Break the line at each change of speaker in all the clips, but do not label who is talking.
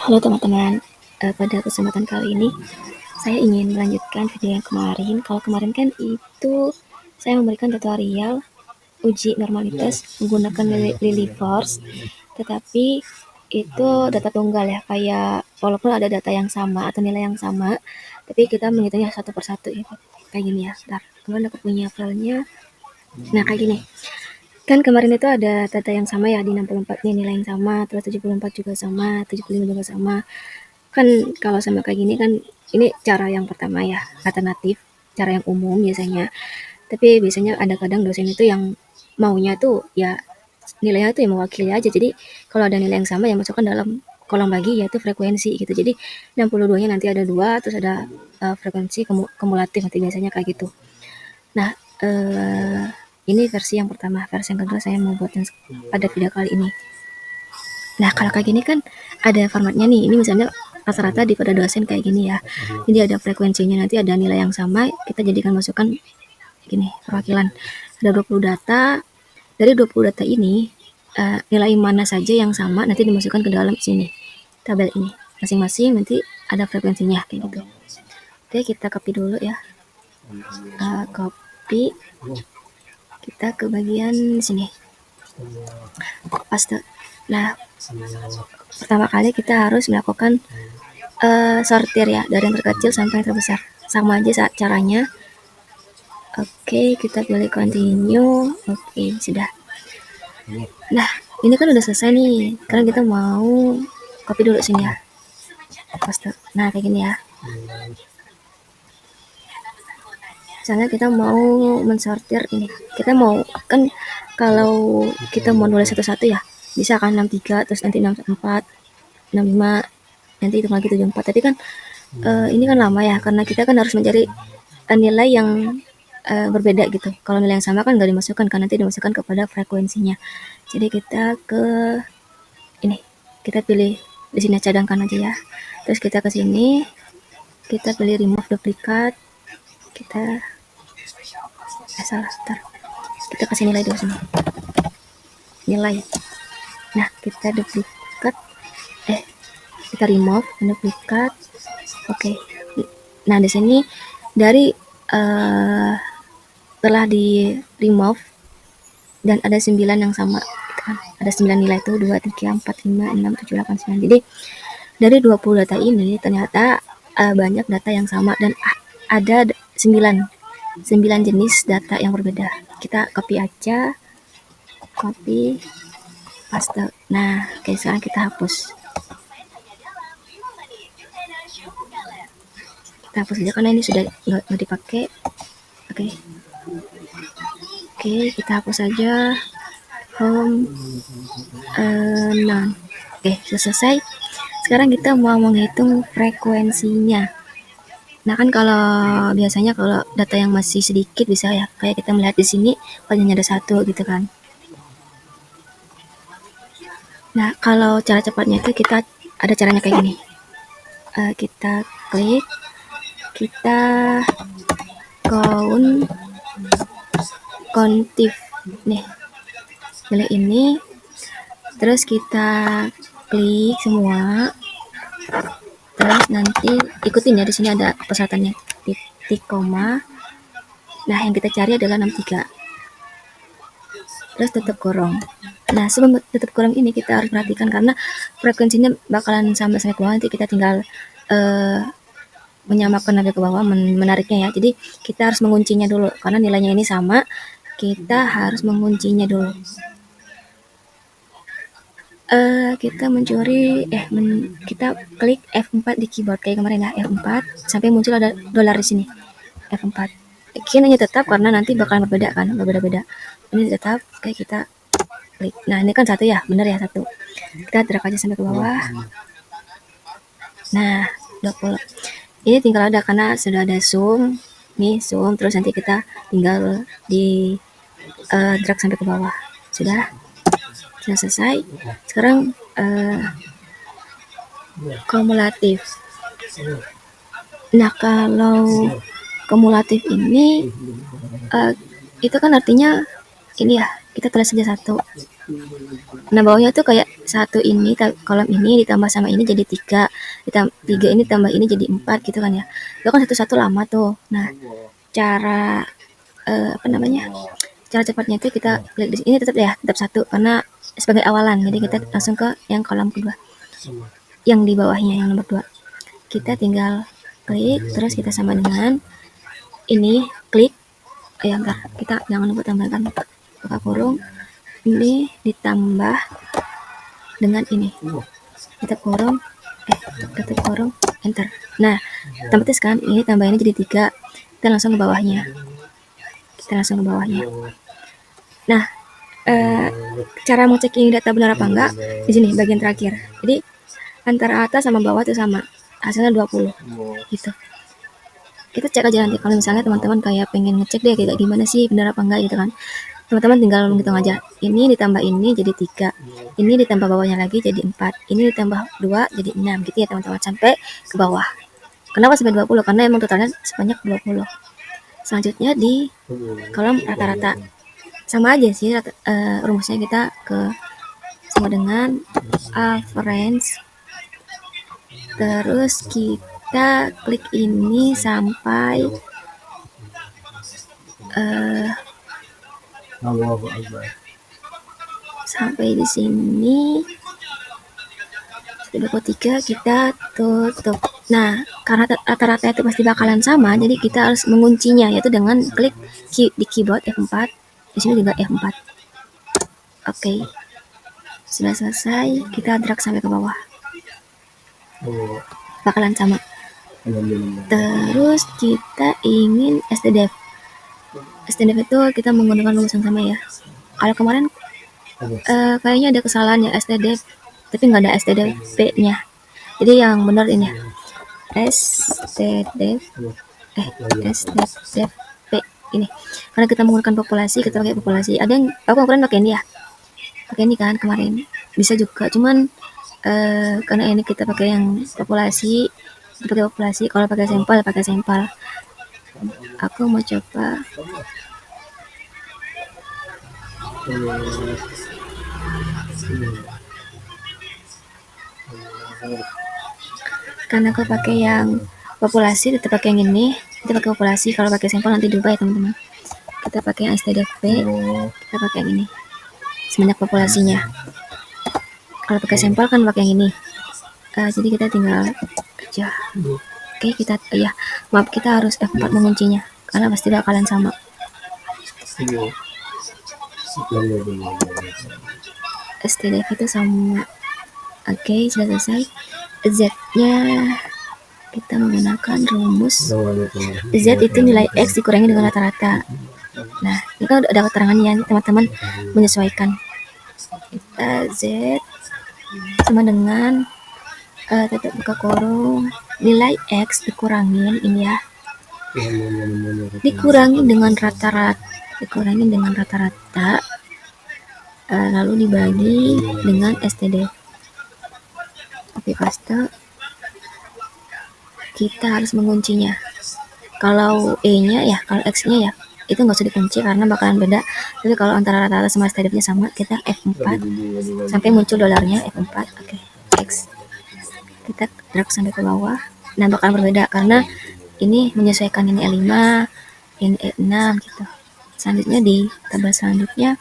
Halo teman-teman, pada kesempatan kali ini saya ingin melanjutkan video yang kemarin. Kalau kemarin kan itu saya memberikan tutorial uji normalitas menggunakan Lily-Force, tetapi itu data tunggal ya, kayak walaupun ada data yang sama atau nilai yang sama, tapi kita menghitungnya satu persatu ya, kayak gini ya. Bentar, kemarin aku punya filenya. Nah kayak gini. Kan kemarin itu ada data yang sama ya, di 64 nih nilai yang sama, terus 74 juga sama, 75 juga sama. Kan kalau sama kayak gini kan ini cara yang pertama ya, alternatif, cara yang umum biasanya. Tapi biasanya ada kadang dosen itu yang maunya tuh ya nilainya tuh yang mewakili aja. Jadi kalau ada nilai yang sama yang masukkan dalam kolom bagi yaitu frekuensi gitu. Jadi 62-nya nanti ada 2, terus ada frekuensi kumulatif nanti biasanya kayak gitu. Nah, ini versi yang pertama. Versi yang kedua saya mau buatin pada video kali ini. Nah, kalau kayak gini kan ada formatnya nih. Ini misalnya rata-rata di pada dosen kayak gini ya. Jadi ada frekuensinya, nanti ada nilai yang sama, kita jadikan masukan gini, perwakilan. Ada 20 data. Dari 20 data ini, nilai mana saja yang sama nanti dimasukkan ke dalam sini. Tabel ini. Masing-masing nanti ada frekuensinya kayak gitu. Oke, kita copy dulu ya. Copy. Kita ke bagian sini. Paste. Nah, pertama kali kita harus melakukan sortir ya, dari yang terkecil sampai yang terbesar. Sama aja caranya. Oke, kita pilih continue. Oke, sudah. Nah, ini kan udah selesai nih. Sekarang kita mau copy dulu sini ya. Paste. Nah, kayak gini ya. Misalnya kita mau mensortir ini. Kita mau kan kalau kita mau nulis satu-satu ya, bisa kan 63 terus nanti 64, 65, nanti itu lagi 74. Tapi kan ini kan lama ya, karena kita kan harus mencari nilai yang berbeda gitu. Kalau nilai yang sama kan nggak dimasukkan, kan nanti dimasukkan kepada frekuensinya. Jadi kita ke ini, kita pilih di sini cadangkan aja ya. Terus kita ke sini, kita pilih remove duplikat. Kita salah, sebentar. Kita kasih nilai dulu sini. Nilai. Nah, kita duplikat. Kita remove duplikat. Oke. Nah, di sini dari telah di remove dan ada 9 yang sama kan? Ada 9 nilai itu 2, 3, 4, 5, 6, 7, 8, 9. Jadi dari 20 data ini ternyata banyak data yang sama dan ada 9 jenis data yang berbeda. Kita copy aja, copy, paste. Nah, oke, sekarang kita hapus. Kita hapus aja karena ini sudah nggak dipakai. Oke. Oke, kita hapus saja. Home, none. Oke, sudah selesai. Sekarang kita mau menghitung frekuensinya. Nah kan kalau biasanya kalau data yang masih sedikit bisa ya, kayak kita melihat di sini hanya ada 1 gitu kan. Nah kalau cara cepatnya itu kita ada caranya kayak gini. Kita klik, kita countif nih, pilih ini, terus kita klik semua, terus nanti ikutin ya, di sini ada persyaratannya, titik koma. Nah yang kita cari adalah 63, terus tutup kurung. Nah sebelum tutup kurung ini kita harus perhatikan karena frekuensinya bakalan sampai ke bawah, nanti kita tinggal menyamakan nada ke bawah, menariknya ya. Jadi kita harus menguncinya dulu karena nilainya ini sama, kita harus menguncinya dulu. Kita mencuri kita klik F4 di keyboard kayak kemarin ya, F4 sampai muncul ada dolar di sini. F4. Ini tetap karena nanti bakalan berbeda kan, berbeda-beda. Ini tetap, kayak kita klik. Nah, ini kan 1 ya, benar ya 1. Kita drag aja sampai ke bawah. Nah, 20. Ini tinggal ada karena sudah ada zoom. Nih, zoom, terus nanti kita tinggal di drag sampai ke bawah. Sudah selesai. Sekarang kumulatif. Nah, kalau kumulatif ini itu kan artinya ini ya, kita tulis saja 1. Nah, bawahnya tuh kayak 1 ini, kolom ini ditambah sama ini jadi 3, 3 ini tambah ini jadi 4 gitu kan ya. Itu kan satu-satu lama tuh. Nah, cara apa namanya? Cara cepatnya itu kita klik di sini, tetap ya, tetap 1 karena sebagai awalan. Jadi kita langsung ke yang kolom kedua. Yang di bawahnya yang nomor 2. Kita tinggal klik, terus kita sama dengan ini, klik. Ya, entar kita jangan lupa tambahkan buka kurung. Ini ditambah dengan ini. Tutup kurung, tutup kurung, enter. Nah, otomatis kan ini tambah ini jadi 3. Kita langsung ke bawahnya. Nah, cara mau cek ini data benar apa enggak di sini bagian terakhir. Jadi antara atas sama bawah itu sama, hasilnya 20 gitu. Kita cek aja nanti kalau misalnya teman-teman kayak pengen ngecek deh kayak gimana sih benar apa enggak gitu kan. Teman-teman tinggal menghitung aja. Ini ditambah ini jadi 3. Ini ditambah bawahnya lagi jadi 4. Ini ditambah 2 jadi 6 gitu ya teman-teman sampai ke bawah. Kenapa sampai 20? Karena emang totalnya sebanyak 20. Selanjutnya di kolom rata-rata. Sama aja sih rumusnya, kita sama dengan average. Terus kita klik ini sampai di sini. 23 kita tutup. Nah, karena rata-rata itu pasti bakalan sama, jadi kita harus menguncinya yaitu dengan klik di keyboard F4. Di sini juga F4. Oke. Sudah selesai, kita drag sampai ke bawah. Bakalan sama. Terus kita ingin stdef. Stdef itu kita menggunakan rumus yang sama ya. Kalau kemarin kayaknya ada kesalahan ya, stdef tapi nggak ada stdp-nya. Jadi yang benar ini stdp ini. Karena kita menggunakan populasi, kita pakai populasi. Ada yang aku kemarin pakai ini ya. Pakai ini kan kemarin. Bisa juga, cuman karena ini kita pakai yang populasi, kalau pakai sampel. Aku mau coba karena aku pakai yang populasi, tetap pakai yang ini. Kita pakai populasi, kalau pakai sampel nanti diubah ya teman-teman. Kita pakai yang stdp, kita pakai yang ini sebanyak populasinya. Kalau pakai sampel kan pakai yang ini. Jadi kita tinggal kerja. Oke, kita kita harus F4 menguncinya karena pasti bakalan sama. stdf itu sama. Oke, sudah selesai. Z-nya kita menggunakan rumus Z itu nilai X dikurangi dengan rata-rata. Nah, ini kan ada keterangannya, teman-teman menyesuaikan. Kita Z sama dengan tetap buka kurung, nilai X dikurangin ini ya, dikurangin dengan rata-rata, lalu dibagi dengan std. Oke, paste. Kita harus menguncinya. Kalau E-nya ya, kalau X-nya ya itu nggak usah dikunci karena bakalan beda. Tapi kalau antara rata-rata sama std-nya sama, kita F4 sampai muncul dolarnya F4. Oke, X. Kita drag sampai ke bawah. Nah, bakalan berbeda karena ini menyesuaikan ini E5, ini E6 gitu. Selanjutnya di tabel selanjutnya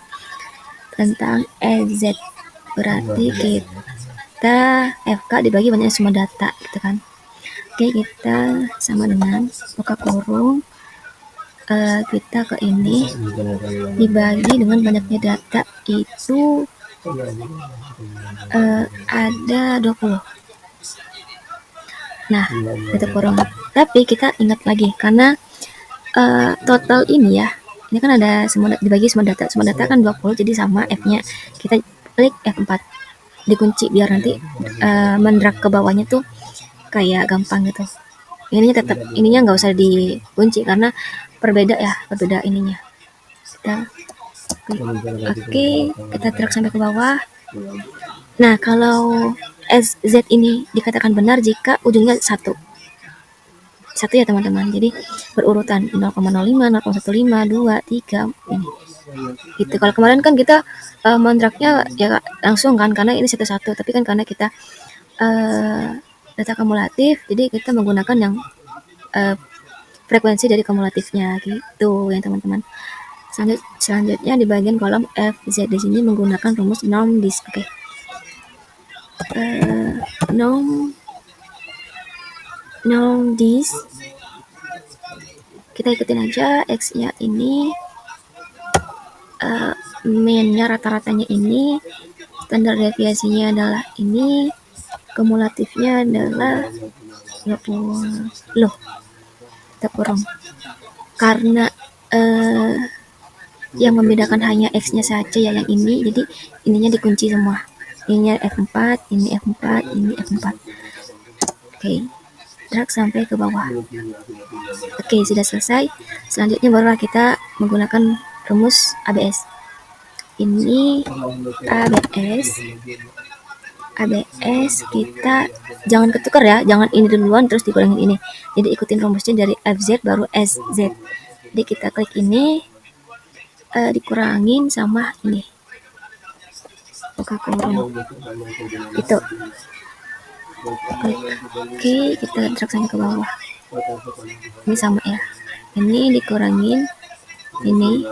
tentang EZ, berarti kita FK dibagi banyak semua data gitu kan. Oke, kita sama dengan buka kurung, kita ke ini dibagi dengan banyaknya data itu ada 20. Nah, itu kurung. Tapi kita ingat lagi karena total ini ya, ini kan ada dibagi semua data kan 20, jadi sama F-nya. Kita klik F4 dikunci biar nanti mendrag ke bawahnya tuh kayak gampang gitu. Ininya nggak usah dikunci karena berbeda ininya. Oke, kita drag sampai ke bawah. Nah, kalau Z ini dikatakan benar jika ujungnya 1 ya teman-teman. Jadi berurutan 0,05, 0,15, 2, 3 ini. gitu. Kalau kemarin kan kita mendraknya ya langsung kan, karena ini satu-satu, tapi kan karena kita data kumulatif, jadi kita menggunakan yang frekuensi dari kumulatifnya gitu ya teman-teman. Selanjutnya di bagian kolom FZ di sini menggunakan rumus norm dis. Oke. Norm dis, kita ikutin aja. X-nya ini mean-nya rata-ratanya ini, standar deviasinya adalah ini, kumulatifnya adalah 20. Loh, kita kurang. Karena yang membedakan hanya X-nya saja ya yang ini, jadi ininya dikunci semua. Ininya F4, ini F4, ini F4. Oke, drag sampai ke bawah. Oke, sudah selesai. Selanjutnya barulah kita menggunakan rumus ABS. Ini ABS kita jangan ketukar ya, jangan ini duluan terus dikurangin ini. Jadi ikutin rumusnya dari FZ baru SZ. Jadi kita klik ini, dikurangin sama ini, buka kurung itu. Oke, kita drag sampai ke bawah. Ini sama ya, ini dikurangin, ini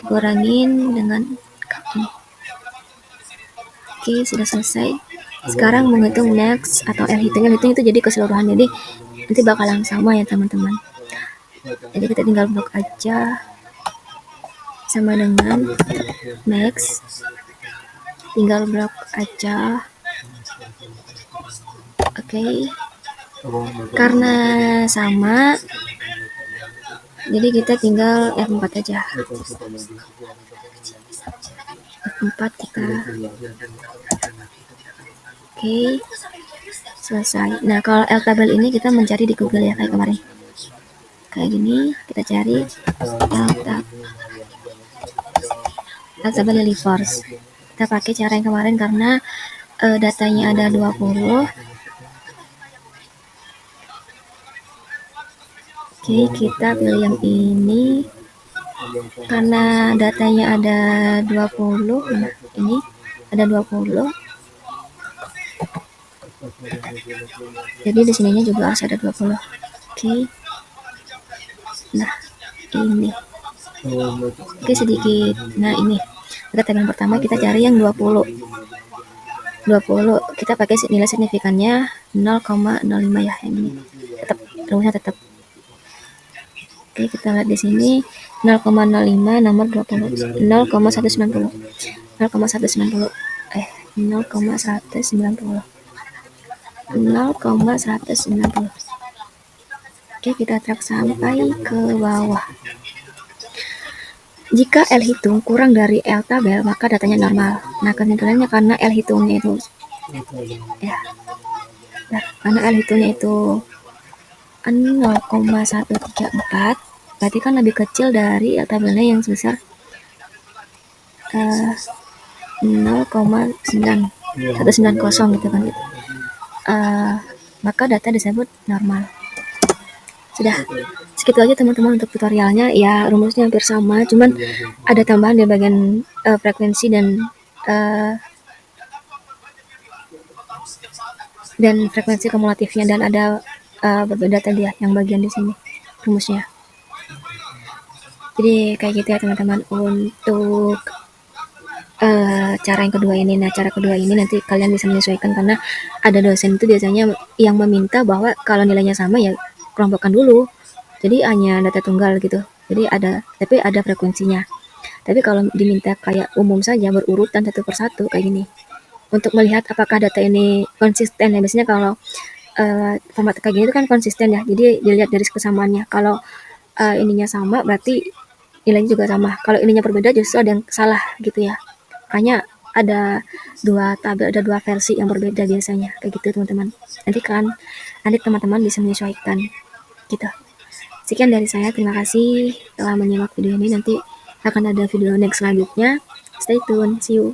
dikurangin dengan ini. Oke, sudah selesai. Sekarang menghitung next atau L hitung itu jadi keseluruhan, jadi nanti bakalan sama ya teman-teman. Jadi kita tinggal blok aja sama dengan max, tinggal blok aja. Oke, karena sama jadi kita tinggal F4 aja. F4 kita. Oke, selesai. Nah, kalau L tabel ini kita mencari di Google ya kayak kemarin. Kayak gini, kita cari L tabel Liforce. Kita pakai cara yang kemarin karena datanya ada 20. Oke, kita pilih yang ini karena datanya ada 20. Nah, ini ada 20. Jadi di sininya juga harus ada 20. Oke. Nah, ini. Oke, sedikit. Nah, ini. Kita tab yang pertama kita cari yang 20. 20 kita pakai nilai signifikannya 0,05 ya, yang ini. Tetap rumusnya tetap. Oke, kita lihat di sini 0,05 nomor 20, 0,190. 0,190. 0,190. 0,190. Oke, kita track sampai ke bawah. Jika L hitung kurang dari L tabel, maka datanya normal. Nah, kesimpulannya karena L hitungnya itu ya. Nah, karena L hitungnya itu 0,134, berarti kan lebih kecil dari L tabelnya yang sebesar 0,9190 gitu kan gitu. Maka data disebut normal. Sudah, segitu aja teman-teman untuk tutorialnya. Ya, rumusnya hampir sama, cuman ada tambahan di bagian frekuensi dan frekuensi kumulatifnya, dan ada berbeda tadi ya yang bagian di sini rumusnya. Jadi kayak gitu ya teman-teman untuk cara yang kedua ini. Nah, cara kedua ini nanti kalian bisa menyesuaikan karena ada dosen itu biasanya yang meminta bahwa kalau nilainya sama ya kelompokkan dulu. Jadi hanya data tunggal gitu. Jadi tapi ada frekuensinya. Tapi kalau diminta kayak umum saja berurutan satu persatu kayak gini. Untuk melihat apakah data ini konsisten ya, biasanya kalau format kayak gini itu kan konsisten ya. Jadi dilihat dari kesamaannya. Kalau ininya sama berarti nilainya juga sama. Kalau ininya berbeda justru ada yang salah gitu ya. Makanya ada dua versi yang berbeda biasanya kayak gitu teman-teman. Nanti teman-teman bisa menyesuaikan gitu. Sekian dari saya, terima kasih telah menyimak video ini. Nanti akan ada video next selanjutnya. Stay tune, see you.